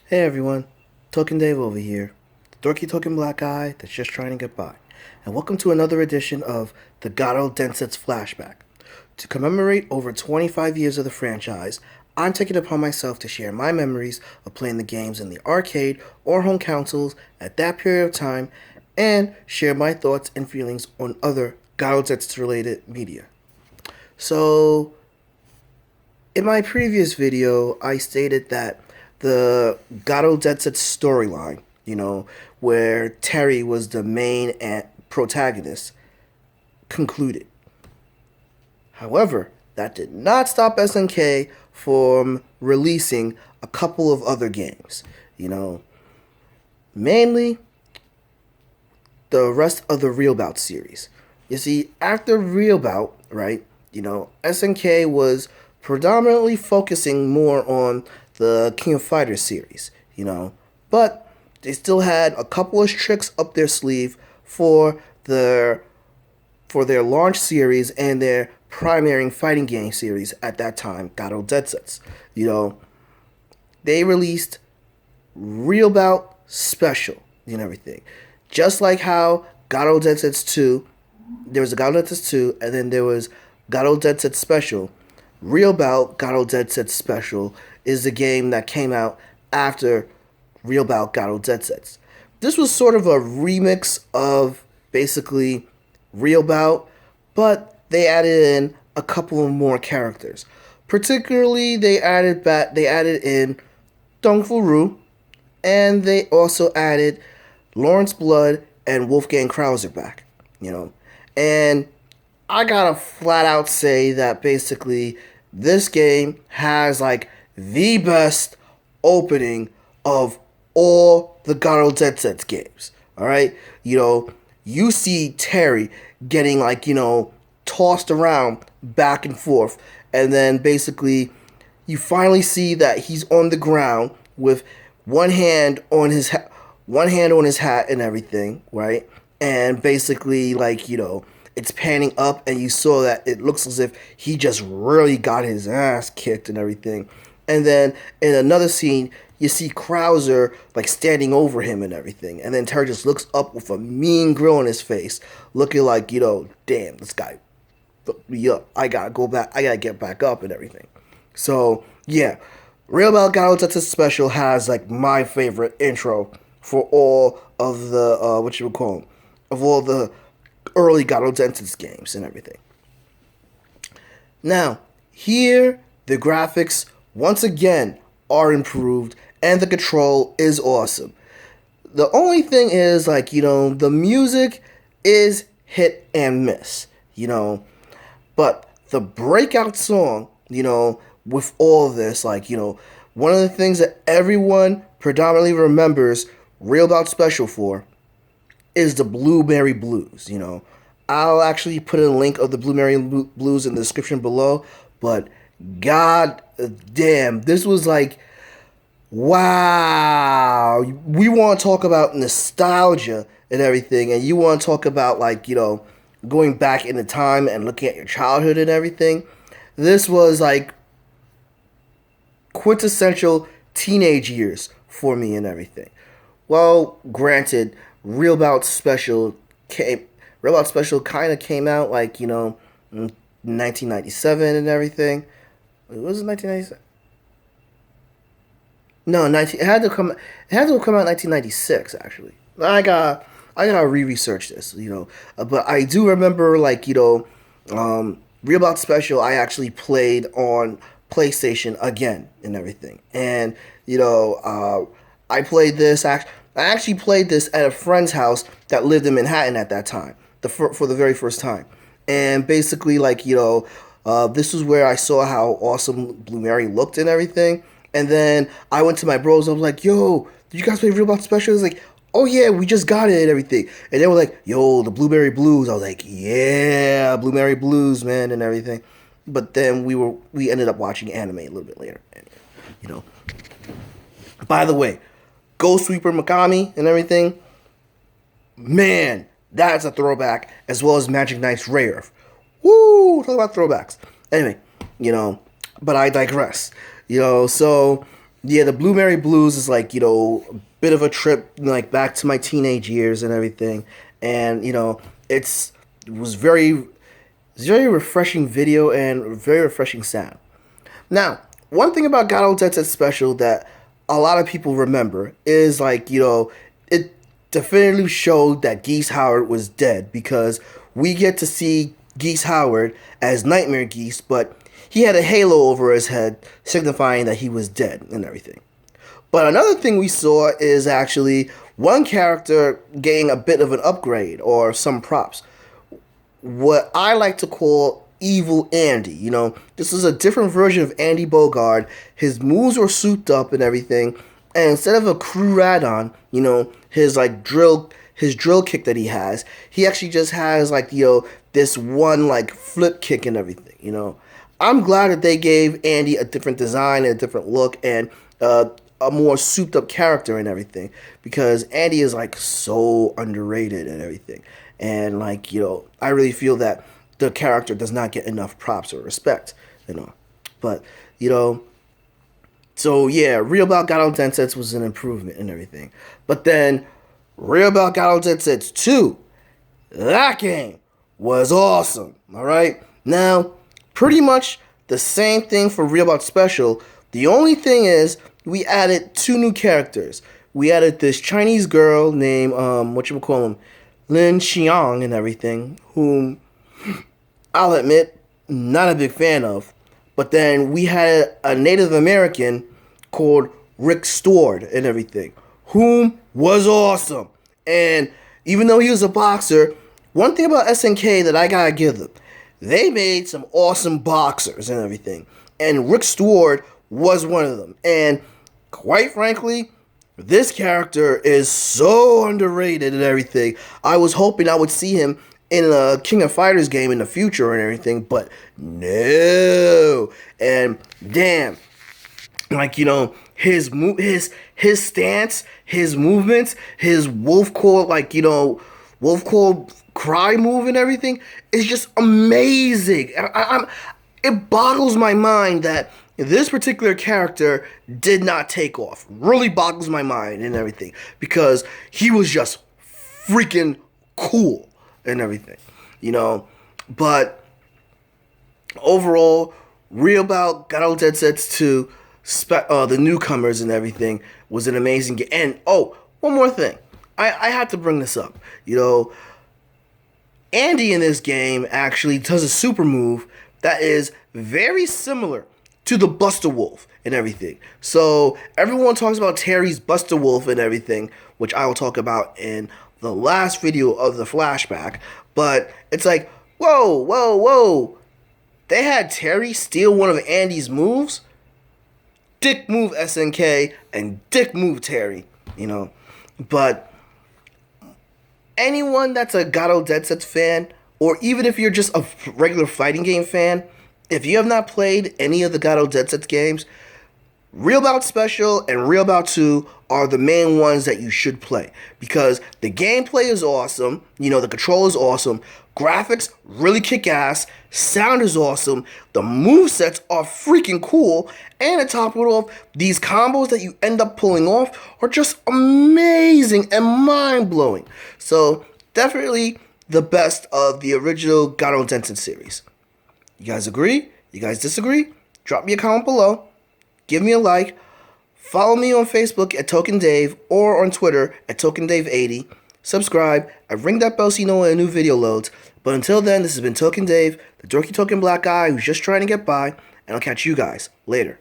Hey everyone, Token Dave over here, the dorky token black guy that's just trying to get by, and welcome to another edition of the Garou Densetsu Flashback. To commemorate over 25 years of the franchise, I'm taking it upon myself to share my memories of playing the games in the arcade or home consoles at that period of time, and share my thoughts and feelings on other Garou Densetsu related media. So, in my previous video, I stated that the Garou Densetsu storyline, where Terry was the main protagonist, concluded. However, that did not stop SNK from releasing a couple of other games, mainly the rest of the Real Bout series. You see, after Real Bout, right, SNK was predominantly focusing more on the King of Fighters series, but they still had a couple of tricks up their sleeve for their launch series and their primary fighting game series at that time, Garou Densetsu. They released Real Bout Special and everything. Just like how Garou Densetsu 2, there was a Garou Densetsu 2, and then there was Garou Densetsu Special. Real Bout Garou Densetsu Special is the game that came out after Real Bout Garou Densetsu. This was sort of a remix of basically Real Bout, but they added in a couple of more characters. Particularly, they added in Dong Fu, and they also added Lawrence Blood and Wolfgang Krauser back. And I gotta flat out say that basically this game has like the best opening of all the Garou Densetsu games. Alright? You see Terry getting tossed around back and forth, and then basically you finally see that he's on the ground with one hand on his hat and everything, right? And basically it's panning up, and you saw that it looks as if he just really got his ass kicked and everything. And then in another scene, you see Krauser standing over him and everything. And then Terry just looks up with a mean grill on his face, looking like, damn, this guy fucked me up. I gotta go back. I gotta get back up and everything. So, yeah. Real Bout Garou Densetsu Special has my favorite intro for all of the, of all the early Garou Densetsu games and everything. Now, here, the graphics, once again, are improved, and the control is awesome. The only thing is, the music is hit and miss, but the breakout song, with all this, one of the things that everyone predominantly remembers Real Bout Special for is the Blueberry Blues, I'll actually put a link of the Blueberry Blues in the description below, but god damn, this was wow. We want to talk about nostalgia and everything, and you want to talk about going back in the time and looking at your childhood and everything. This was quintessential teenage years for me and everything. Well, granted, Real Bout Special kind of came out in 1997 and everything. Was it 1997? No, it had to come out in 1996 actually. I gotta re-research this, but I do remember Real Bout Special I actually played on PlayStation again and everything, and I played this. I actually played this at a friend's house that lived in Manhattan at that time, for the very first time. And basically, this is where I saw how awesome Blue Mary looked and everything. And then I went to my bros. I was like, "Yo, did you guys play Real Bout Special?" I was like, "Oh yeah, we just got it and everything." And they were like, "Yo, the Blueberry Blues." I was like, "Yeah, Blueberry Blues, man," and everything. But then we ended up watching anime a little bit later, and, By the way, Ghost Sweeper Mikami and everything, man, that's a throwback, as well as Magic Knight's Ray Earth. Talk about throwbacks. Anyway, but I digress. So Yeah, the Blueberry Blues is like, a bit of a trip like back to my teenage years and everything. And, it was very refreshing video and very refreshing sound. Now, one thing about Garou Densetsu Special that a lot of people remember is like, it definitively showed that Geese Howard was dead because we get to see Geese Howard as Nightmare Geese, but he had a halo over his head signifying that he was dead and everything. But another thing we saw is actually one character getting a bit of an upgrade or some props. What I like to call Evil Andy. This is a different version of Andy Bogard. His moves were souped up and everything. And instead of a crew rad-on, his drill kick that he has, he actually just has this one flip kick and everything. I'm glad that they gave Andy a different design and a different look and a more souped up character and everything because Andy is so underrated and everything. And I really feel that the character does not get enough props or respect. But so yeah, Real Bout Garou Densetsu was an improvement and everything. But then Real Bout Garou Densetsu 2, that game was awesome. All right, now pretty much the same thing for Real Bout Special. The only thing is we added 2 new characters. We added this Chinese girl named Lin Xiang and everything, whom I'll admit not a big fan of. But then we had a Native American called Rick Stewart and everything, whom was awesome. And even though he was a boxer, one thing about SNK that I gotta give them, they made some awesome boxers and everything. And Rick Stewart was one of them. And quite frankly, this character is so underrated and everything. I was hoping I would see him in a King of Fighters game in the future and everything, but no. And damn, his stance, his movements, his wolf call, wolf call cry move and everything is just amazing. It boggles my mind that this particular character did not take off. Really boggles my mind and everything because he was just freaking cool and everything. But overall, Real Bout Garou Densetsu 2, the newcomers and everything, was an amazing game. And one more thing, I had to bring this up. Andy in this game actually does a super move that is very similar to the Buster Wolf and everything. So everyone talks about Terry's Buster Wolf and everything, which I will talk about in the last video of the flashback. But it's like, whoa. They had Terry steal one of Andy's moves? Dick move SNK and dick move Terry, But anyone that's a Garou Densetsu fan, or even if you're just a regular fighting game fan, if you have not played any of the Garou Densetsu games, Real Bout Special and Real Bout 2 are the main ones that you should play because the gameplay is awesome, the control is awesome, graphics really kick ass, sound is awesome, the movesets are freaking cool, and to top it off, these combos that you end up pulling off are just amazing and mind-blowing. So definitely the best of the original Garou Densetsu series. You guys agree? You guys disagree? Drop me a comment below. Give me a like. Follow me on Facebook at Token Dave or on Twitter at TokenDave80. Subscribe and ring that bell so you know when a new video loads. But until then, this has been Token Dave, the dorky token black guy who's just trying to get by, and I'll catch you guys later.